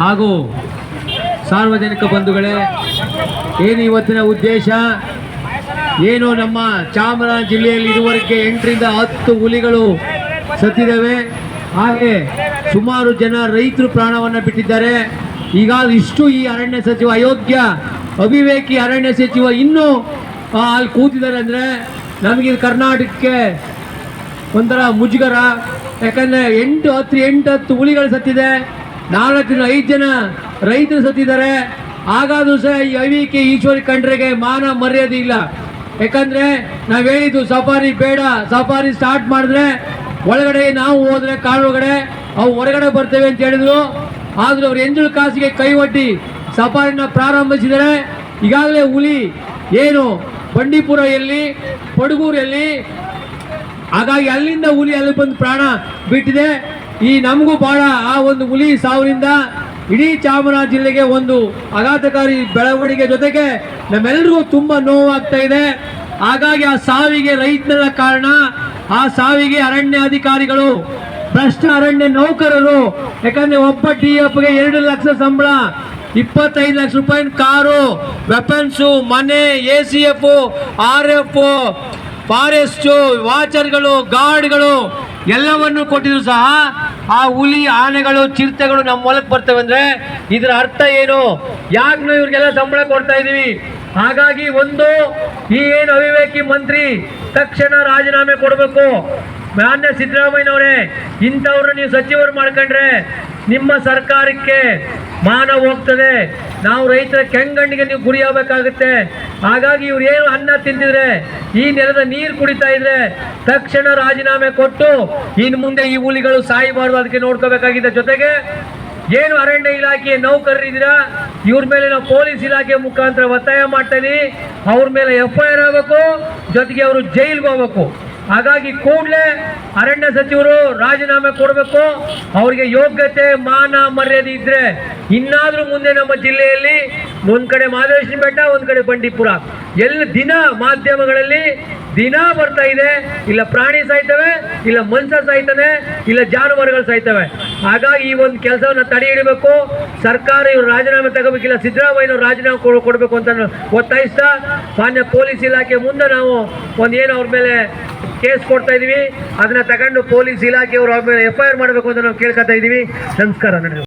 ಹಾಗೂ ಸಾರ್ವಜನಿಕ ಬಂಧುಗಳೇ, ಏನು ಇವತ್ತಿನ ಉದ್ದೇಶ, ಏನು ನಮ್ಮ ಚಾಮರಾಜ ಜಿಲ್ಲೆಯಲ್ಲಿ ಇದುವರೆಗೆ 8 ರಿಂದ 10 ಹುಲಿಗಳು ಸತ್ತಿದ್ದಾವೆ. ಹಾಗೆ ಸುಮಾರು ಜನ ರೈತರು ಪ್ರಾಣವನ್ನು ಬಿಟ್ಟಿದ್ದಾರೆ. ಈಗ ಇಷ್ಟು ಈ ಅರಣ್ಯ ಸಚಿವ, ಅಯೋಗ್ಯ ಅವಿವೇಕಿ ಅರಣ್ಯ ಸಚಿವ ಇನ್ನೂ ಅಲ್ಲಿ ಕೂತಿದ್ದಾರೆ ಅಂದರೆ ನಮಗೆ ಕರ್ನಾಟಕಕ್ಕೆ ಒಂಥರ ಮುಜುಗರ. ಯಾಕಂದರೆ 8-10 ಹುಲಿಗಳು ಸತ್ತಿದೆ, 4-5 ಜನ ರೈತರು ಸತ್ತಿದ್ದಾರೆ. ಹಾಗಾದ್ರೂ ಸಹ ಈ ಅವಿವೇಕಿ ಈಶ್ವರಿ ಖಂಡ್ರೆಗೆ ಮಾನ ಮರ್ಯಾದೆ ಇಲ್ಲ. ಯಾಕಂದರೆ ನಾವು ಹೇಳಿದ್ದು ಸಫಾರಿ ಬೇಡ, ಸಫಾರಿ ಸ್ಟಾರ್ಟ್ ಮಾಡಿದ್ರೆ ಒಳಗಡೆ ನಾವು ಹೋದರೆ ಕಾಡೊಳಗಡೆ ಅವು ಹೊರಗಡೆ ಬರ್ತೇವೆ ಅಂತ ಹೇಳಿದ್ರು. ಆದರೂ ಅವ್ರು ಎಂಜಲು ಕಾಸಿಗೆ ಕೈ ಒಡ್ಡಿ ಸಫಾರಿನ ಪ್ರಾರಂಭಿಸಿದರೆ ಈಗಾಗಲೇ ಹುಲಿ ಏನು ಬಂಡೀಪುರಲ್ಲಿ, ಪಡಗೂರಲ್ಲಿ, ಹಾಗಾಗಿ ಅಲ್ಲಿಂದ ಹುಲಿ ಅಲ್ಲಿ ಬಂದು ಪ್ರಾಣ ಬಿಟ್ಟಿದೆ. ಈ ನಮಗೂ ಭಾಳ ಆ ಒಂದು ಹುಲಿ ಸಾವಿನಿಂದ ಇಡೀ ಚಾಮರಾಜ ಜಿಲ್ಲೆಗೆ ಒಂದು ಆಘಾತಕಾರಿ ಬೆಳವಣಿಗೆ ಜೊತೆಗೆ ನಮ್ಮೆಲ್ಲರಿಗೂ ತುಂಬ ನೋವಾಗ್ತಾ ಇದೆ. ಹಾಗಾಗಿ ಆ ಸಾವಿಗೆ ರೈತನ ಕಾರಣ, ಆ ಸಾವಿಗೆ ಅರಣ್ಯಾಧಿಕಾರಿಗಳು, ಭ್ರಷ್ಟ ಅರಣ್ಯ ನೌಕರರು. ಯಾಕಂದ್ರೆ ಒಬ್ಬ DFಗೆ 2 ಲಕ್ಷ ಸಂಬಳ, 25 ಲಕ್ಷ ರೂಪಾಯಿ ಕಾರು, ವೆಪನ್ಸು, ಮನೆ, ACF, RF, ಫಾರೆಸ್ಟು, ವಾಚರ್ಗಳು, ಗಾರ್ಡ್ಗಳು ಎಲ್ಲವನ್ನು ಕೊಟ್ಟಿದ್ರು ಸಹ ಆ ಹುಲಿ, ಆನೆಗಳು, ಚಿರತೆಗಳು ನಮ್ಮ ಹೊಲಕ್ಕೆ ಬರ್ತವೆ ಅಂದರೆ ಇದರ ಅರ್ಥ ಏನು? ಯಾಕೆ ನಾವು ಇವ್ರಿಗೆಲ್ಲ ಸಂಬಳ ಕೊಡ್ತಾ ಇದ್ದೀವಿ? ಹಾಗಾಗಿ ಒಂದು, ಈ ಏನು ಅವಿವೇಕಿ ಮಂತ್ರಿ ತಕ್ಷಣ ರಾಜೀನಾಮೆ ಕೊಡಬೇಕು. ಮಾನ್ಯ ಸಿದ್ದರಾಮಯ್ಯನವರೇ, ಇಂಥವ್ರನ್ನ ನೀವು ಸಚಿವರು ಮಾಡ್ಕೊಂಡ್ರೆ ನಿಮ್ಮ ಸರ್ಕಾರಕ್ಕೆ ಮಾನ ಹೋಗ್ತದೆ. ನಾವು ರೈತರ ಕೆಂಗಣ್ಣಿಗೆ ನೀವು ಗುರಿ ಆಗಬೇಕಾಗುತ್ತೆ. ಹಾಗಾಗಿ ಇವ್ರು ಏನು ಅನ್ನ ತಿಂತಿದ್ರೆ, ಈ ನೆಲದ ನೀರು ಕುಡಿತಾ ಇದ್ರೆ ತಕ್ಷಣ ರಾಜೀನಾಮೆ ಕೊಟ್ಟು ಇನ್ನು ಮುಂದೆ ಈ ಹುಲಿಗಳು ಸಾಯಬಾರ್ದು, ಅದಕ್ಕೆ ನೋಡ್ಕೋಬೇಕಾಗಿದೆ. ಜೊತೆಗೆ ಏನು ಅರಣ್ಯ ಇಲಾಖೆಯ ನೌಕರರಿದ್ದೀರಾ, ಇವ್ರ ಮೇಲೆ ನಾವು ಪೊಲೀಸ್ ಇಲಾಖೆ ಮುಖಾಂತರ ಒತ್ತಾಯ ಮಾಡ್ತಾ ಇದೀವಿ. ಅವ್ರ ಮೇಲೆ FIR ಆಗಬೇಕು, ಜೊತೆಗೆ ಅವರು ಜೈಲ್ಗೆ ಹೋಗ್ಬೇಕು. ಹಾಗಾಗಿ ಕೂಡಲೇ ಅರಣ್ಯ ಸಚಿವರು ರಾಜೀನಾಮೆ ಕೊಡಬೇಕು. ಅವರಿಗೆ ಯೋಗ್ಯತೆ, ಮಾನ ಮರ್ಯಾದೆ ಇದ್ರೆ ಇನ್ನಾದರೂ ಮುಂದೆ ನಮ್ಮ ಜಿಲ್ಲೆಯಲ್ಲಿ ಒಂದು ಕಡೆ ಮಹದೇಶ್ವರ ಬೆಟ್ಟ, ಒಂದು ಕಡೆ ಬಂಡೀಪುರ, ಎಲ್ಲ ದಿನ ಮಾಧ್ಯಮಗಳಲ್ಲಿ ದಿನ ಬರ್ತಾ ಇದೆ. ಇಲ್ಲ ಪ್ರಾಣಿ ಸಾಯ್ತವೆ, ಇಲ್ಲ ಮನುಷ್ಯ ಸಾಯ್ತಾನೆ, ಇಲ್ಲ ಜಾನುವಾರುಗಳು ಸಾಯ್ತವೆ. ಹಾಗಾಗಿ ಈ ಒಂದು ಕೆಲಸವನ್ನು ತಡೆ ಹಿಡಬೇಕು. ಸರ್ಕಾರ ಇವರು ರಾಜೀನಾಮೆ ತಗೋಬೇಕಿಲ್ಲ, ಸಿದ್ದರಾಮಯ್ಯನವರು ರಾಜೀನಾಮೆ ಕೊಡಬೇಕು ಅಂತ ಒತ್ತಾಯಿಸ್ತಾ ಮಾನ್ಯ ಪೊಲೀಸ್ ಇಲಾಖೆ ಮುಂದೆ ನಾವು ಏನು ಅವ್ರ ಮೇಲೆ ಕೇಸ್ ಕೊಡ್ತಾ ಇದೀವಿ. ಅದನ್ನ ತಗೊಂಡು ಪೊಲೀಸ್ ಇಲಾಖೆಯವರು ಅವ್ರ ಮೇಲೆ FIR ಮಾಡಬೇಕು ಅಂತ ನಾವು ಕೇಳ್ಕೊತಾ ಇದೀವಿ. ನಮಸ್ಕಾರ.